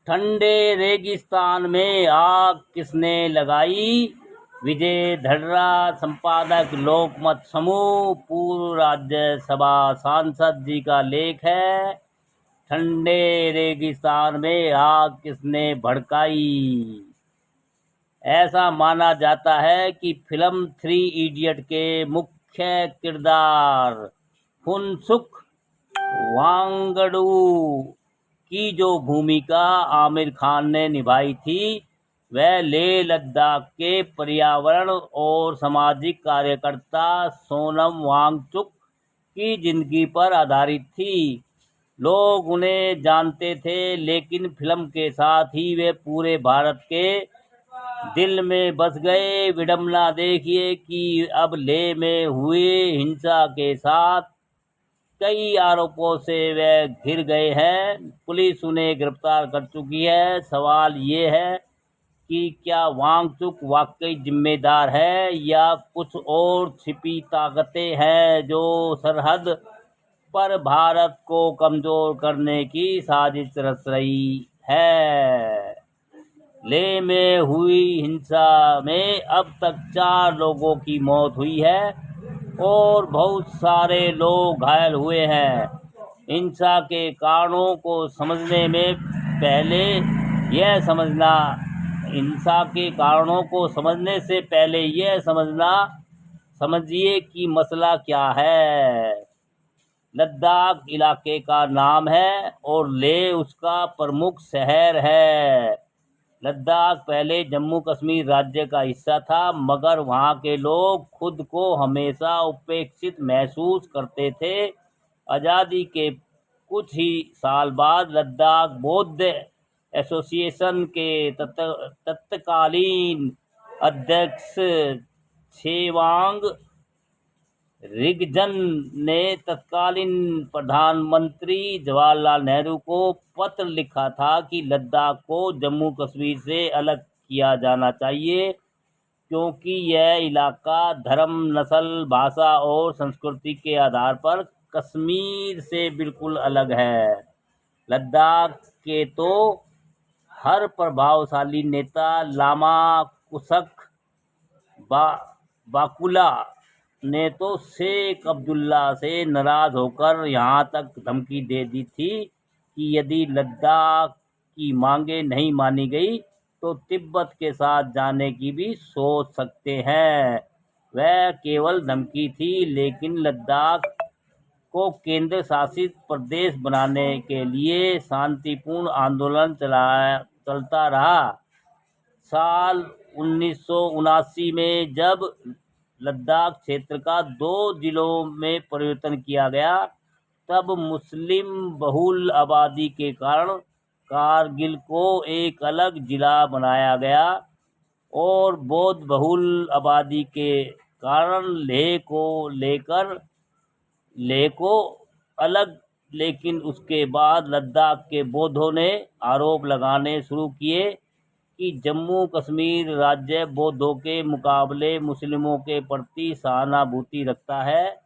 ठंडे रेगिस्तान में आग किसने लगाई? विजय धड़रा, संपादक लोकमत समूह, पूर्व राज्यसभा सांसद जी का लेख है। ठंडे रेगिस्तान में आग किसने भड़काई? ऐसा माना जाता है कि फिल्म 3 इडियट के मुख्य किरदार फुनसुक वांगडू की जो भूमिका आमिर खान ने निभाई थी वह लेह लद्दाख के पर्यावरण और सामाजिक कार्यकर्ता सोनम वांगचुक की जिंदगी पर आधारित थी। लोग उन्हें जानते थे, लेकिन फिल्म के साथ ही वे पूरे भारत के दिल में बस गए। विडंबना देखिए कि अब लेह में हुए हिंसा के साथ कई आरोपों से वे घिर गए हैं। पुलिस उन्हें गिरफ्तार कर चुकी है। सवाल ये है कि क्या वांगचुक वाकई जिम्मेदार है या कुछ और छिपी ताकतें हैं जो सरहद पर भारत को कमजोर करने की साजिश रच रही है। लेह में हुई हिंसा में अब तक 4 लोगों की मौत हुई है और बहुत सारे लोग घायल हुए हैं। हिंसा के कारणों को समझने में पहले यह समझना हिंसा के कारणों को समझने से पहले यह समझिए कि मसला क्या है। लद्दाख इलाके का नाम है और लेह उसका प्रमुख शहर है। लद्दाख पहले जम्मू कश्मीर राज्य का हिस्सा था, मगर वहाँ के लोग खुद को हमेशा उपेक्षित महसूस करते थे। आज़ादी के कुछ ही साल बाद लद्दाख बौद्ध एसोसिएशन के तत्कालीन अध्यक्ष छेवांग रिगजन ने तत्कालीन प्रधानमंत्री जवाहरलाल नेहरू को पत्र लिखा था कि लद्दाख को जम्मू कश्मीर से अलग किया जाना चाहिए, क्योंकि यह इलाका धर्म, नस्ल, भाषा और संस्कृति के आधार पर कश्मीर से बिल्कुल अलग है। लद्दाख के तो हर प्रभावशाली नेता लामा कुशक बाकुला ने तो शेख अब्दुल्ला से नाराज होकर यहाँ तक धमकी दे दी थी कि यदि लद्दाख की मांगें नहीं मानी गई तो तिब्बत के साथ जाने की भी सोच सकते हैं। वह केवल धमकी थी, लेकिन लद्दाख को केंद्र शासित प्रदेश बनाने के लिए शांतिपूर्ण आंदोलन चलता रहा। साल 1979 में जब लद्दाख क्षेत्र का 2 जिलों में परिवर्तन किया गया, तब मुस्लिम बहुल आबादी के कारण कारगिल को एक अलग जिला बनाया गया और बौद्ध बहुल आबादी के कारण लेह को अलग। लेकिन उसके बाद लद्दाख के बौद्धों ने आरोप लगाने शुरू किए कि जम्मू कश्मीर राज्य बौद्धों के मुकाबले मुस्लिमों के प्रति सहानुभूति रखता है।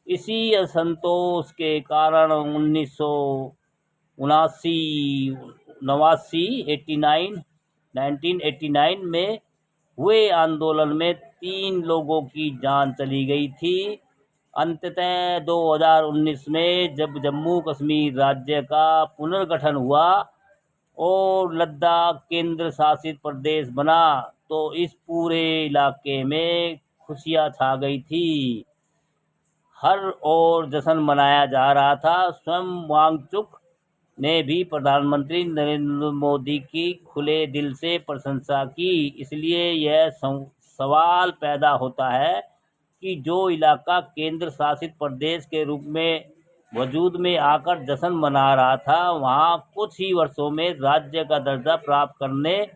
इसी असंतोष के कारण 1989 में हुए आंदोलन में 3 लोगों की जान चली गई थी। अंततः 2019 में जब जम्मू कश्मीर राज्य का पुनर्गठन हुआ और लद्दाख केंद्र शासित प्रदेश बना, तो इस पूरे इलाके में खुशियां छा गई थी। हर ओर जश्न मनाया जा रहा था। स्वयं वांगचुक ने भी प्रधानमंत्री नरेंद्र मोदी की खुले दिल से प्रशंसा की। इसलिए यह सवाल पैदा होता है कि जो इलाका केंद्र शासित प्रदेश के रूप में वजूद में आकर जश्न मना रहा था, वहाँ कुछ ही वर्षों में राज्य का दर्जा प्राप्त करने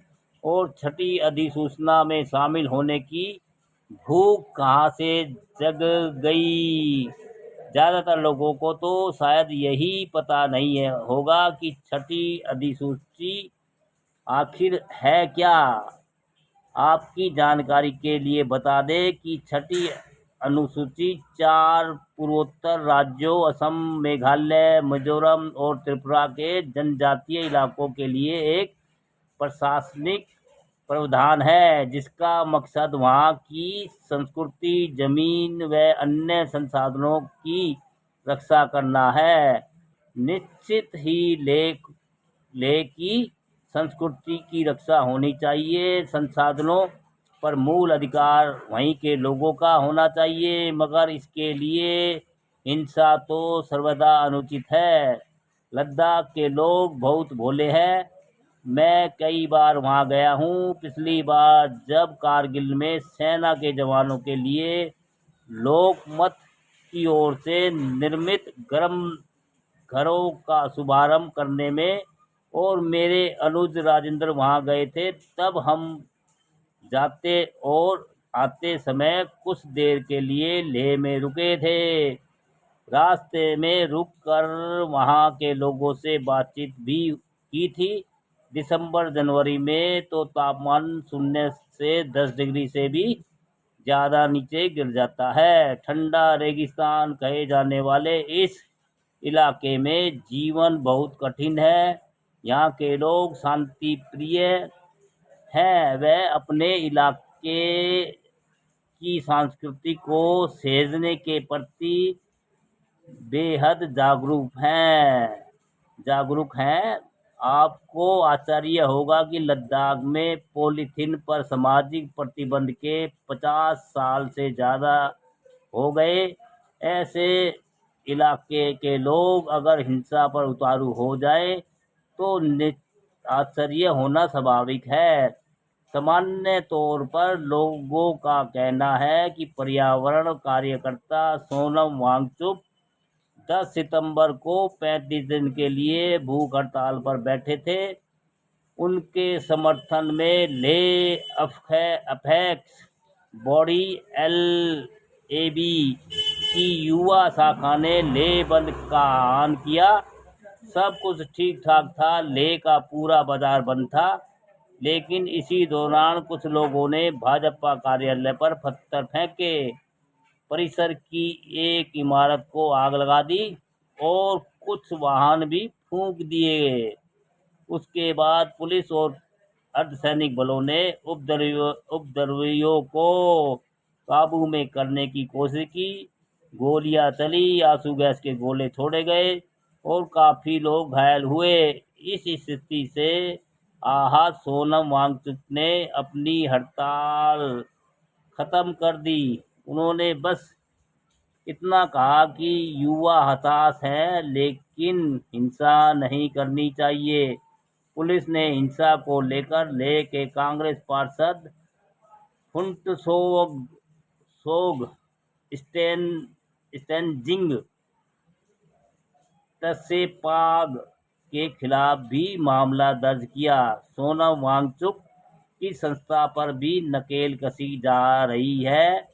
और 6ठी अधिसूचना में शामिल होने की भूख कहाँ से जग गई। ज़्यादातर लोगों को तो शायद यही पता नहीं होगा कि 6ठी अधिसूची आखिर है क्या। आपकी जानकारी के लिए बता दें कि 6ठी अनुसूचित 4 पूर्वोत्तर राज्यों असम, मेघालय, मिजोरम और त्रिपुरा के जनजातीय इलाकों के लिए एक प्रशासनिक प्रावधान है जिसका मकसद वहाँ की संस्कृति, जमीन व अन्य संसाधनों की रक्षा करना है। निश्चित ही लेह की संस्कृति की रक्षा होनी चाहिए। संसाधनों पर मूल अधिकार वहीं के लोगों का होना चाहिए, मगर इसके लिए हिंसा तो सर्वदा अनुचित है। लद्दाख के लोग बहुत भोले हैं। मैं कई बार वहां गया हूं। पिछली बार जब कारगिल में सेना के जवानों के लिए लोकमत की ओर से निर्मित गर्म घरों का शुभारंभ करने में और मेरे अनुज राजेंद्र वहां गए थे, तब हम जाते और आते समय कुछ देर के लिए लेह में रुके थे। रास्ते में रुक कर वहाँ के लोगों से बातचीत भी की थी। दिसंबर जनवरी में तो तापमान 0 से 10 डिग्री से भी ज़्यादा नीचे गिर जाता है। ठंडा रेगिस्तान कहे जाने वाले इस इलाके में जीवन बहुत कठिन है। यहाँ के लोग शांति प्रिय हैं। वह अपने इलाके की संस्कृति को सहेजने के प्रति बेहद जागरूक हैं। आपको आश्चर्य होगा कि लद्दाख में पॉलीथीन पर सामाजिक प्रतिबंध के 50 साल से ज़्यादा हो गए। ऐसे इलाके के लोग अगर हिंसा पर उतारू हो जाए तो आश्चर्य होना स्वाभाविक है। सामान्य तौर पर लोगों का कहना है कि पर्यावरण कार्यकर्ता सोनम वांगचुक 10 सितंबर को 35 दिन के लिए भूख हड़ताल पर बैठे थे। उनके समर्थन में लेह अपेक्स बॉडी LAB की युवा शाखा ने लेह बंद का आह्वान किया। सब कुछ ठीक ठाक था। लेह का पूरा बाजार बंद था, लेकिन इसी दौरान कुछ लोगों ने भाजपा कार्यालय पर पत्थर फेंके, परिसर की एक इमारत को आग लगा दी और कुछ वाहन भी फूंक दिए। उसके बाद पुलिस और अर्धसैनिक बलों ने उपद्रवियों को काबू में करने की कोशिश की। गोलियां चली, आंसू गैस के गोले छोड़े गए और काफी लोग घायल हुए। इस स्थिति से आहत सोनम वांगचुक ने अपनी हड़ताल खत्म कर दी। उन्होंने बस इतना कहा कि युवा हताश हैं, लेकिन हिंसा नहीं करनी चाहिए। पुलिस ने हिंसा को लेकर लेह के कांग्रेस पार्षद फुंटसोग स्टेनजिंग तसेपाग के खिलाफ भी मामला दर्ज किया। सोनम वांगचुक की संस्था पर भी नकेल कसी जा रही है।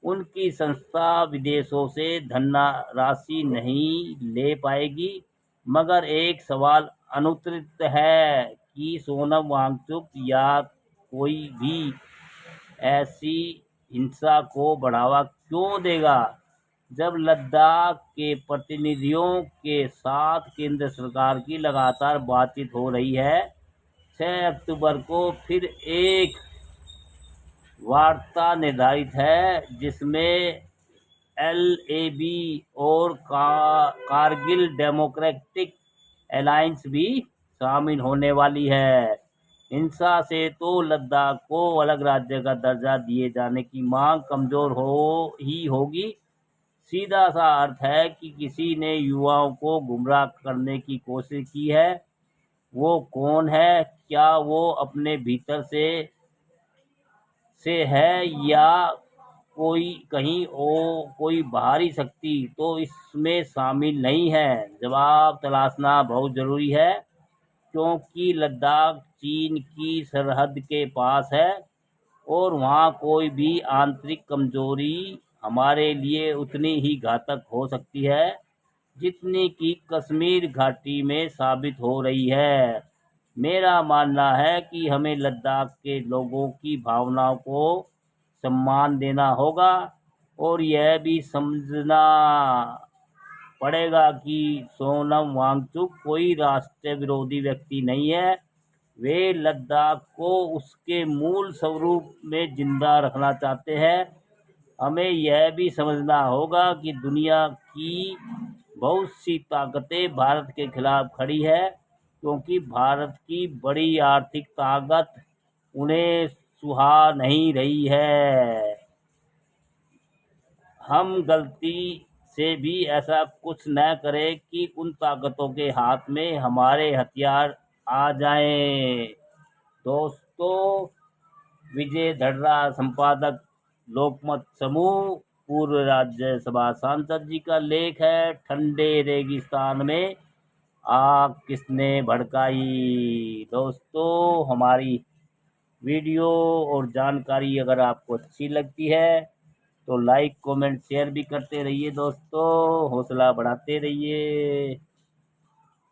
उनकी संस्था विदेशों से धनराशि नहीं ले पाएगी, मगर एक सवाल अनुत्तरित है कि सोनम वांगचुक या कोई भी ऐसी हिंसा को बढ़ावा क्यों देगा। जब लद्दाख के प्रतिनिधियों के साथ केंद्र सरकार की लगातार बातचीत हो रही है, 6 अक्टूबर को फिर एक वार्ता निर्धारित है जिसमें LAB और कारगिल डेमोक्रेटिक अलायंस भी शामिल होने वाली है। हिंसा से तो लद्दाख को अलग राज्य का दर्जा दिए जाने की मांग कमजोर ही होगी। सीधा सा अर्थ है कि किसी ने युवाओं को गुमराह करने की कोशिश की है। वो कौन है? क्या वो अपने भीतर से है या कोई बाहरी शक्ति तो इसमें शामिल नहीं है? जवाब तलाशना बहुत जरूरी है, क्योंकि लद्दाख चीन की सरहद के पास है और वहाँ कोई भी आंतरिक कमजोरी हमारे लिए उतनी ही घातक हो सकती है जितनी कि कश्मीर घाटी में साबित हो रही है। मेरा मानना है कि हमें लद्दाख के लोगों की भावनाओं को सम्मान देना होगा। और यह भी समझना पड़ेगा कि सोनम वांगचुक कोई राष्ट्र विरोधी व्यक्ति नहीं है। वे लद्दाख को उसके मूल स्वरूप में जिंदा रखना चाहते हैं। हमें यह भी समझना होगा कि दुनिया की बहुत सी ताकतें भारत के खिलाफ खड़ी है, क्योंकि भारत की बड़ी आर्थिक ताकत उन्हें सुहा नहीं रही है। हम गलती से भी ऐसा कुछ न करें कि उन ताकतों के हाथ में हमारे हथियार आ जाएं। दोस्तों, विजय धड़रा, संपादक, लोकमत समूह, पूर्व राज्यसभा सांसद जी का लेख है। ठंडे रेगिस्तान में आग किसने भड़काई। दोस्तों, हमारी वीडियो और जानकारी अगर आपको अच्छी लगती है तो लाइक, कमेंट, शेयर भी करते रहिए। दोस्तों, हौसला बढ़ाते रहिए।